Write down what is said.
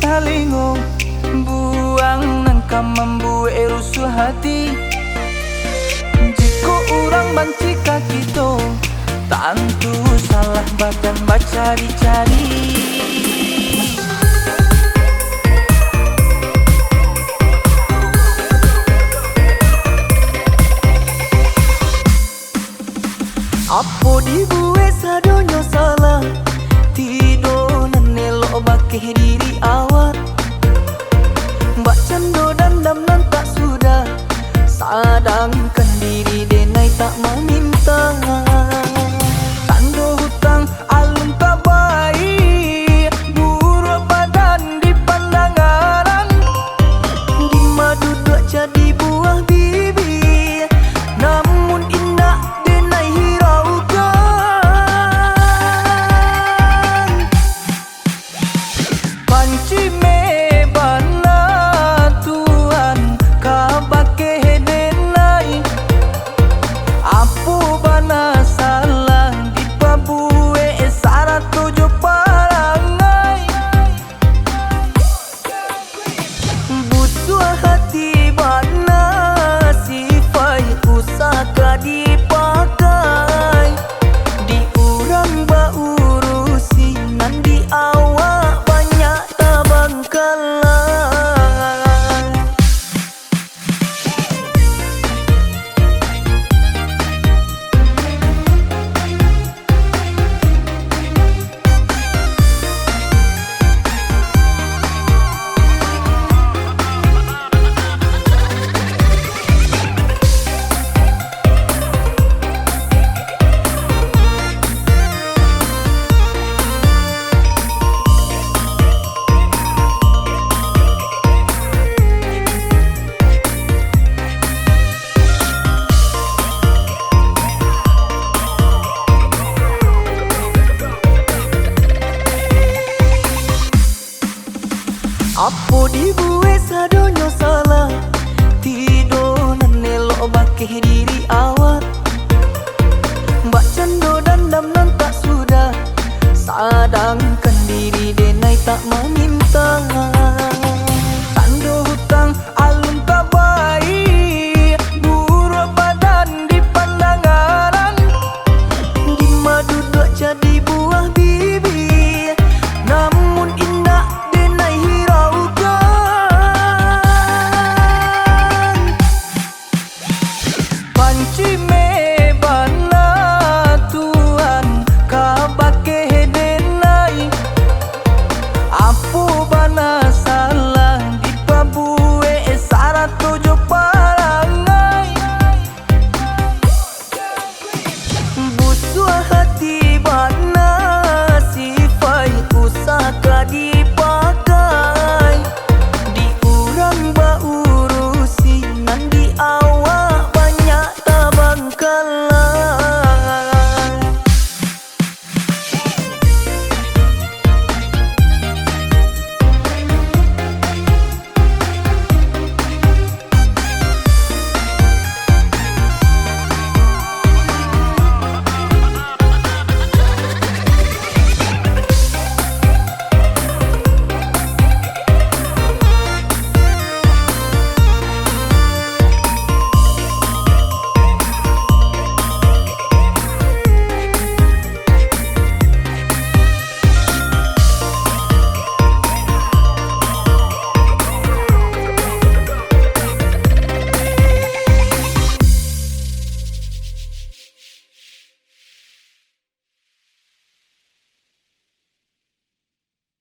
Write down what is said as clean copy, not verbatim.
talingo buang nangka membuat rusuh hati. Jika orang banci kaki to tentu salah bahkan bacari-cari. Apo dibuat sadonyo salah tido nanelo bakeh diri awak. Mbak cando dandam nan tak sudah sadangkan diri denai tak mau minta. Tando hutang alun tak baik buruk badan di pandangan. Di madu dua jadi buah bibir namun indah denai hiraukan. Panci me bana tuan kabake denai apu bana salah di pabue sara tujuh parangai. Butuh hati bana sifai usaka dipakai di urang baurusi nan di awak banyak tabangkalan. Apo dibuat sadonyo salah tido nanelo bakeh diri awak. Mbak cando dandam nan tak sudah sadangkan diri denai tak mau minta.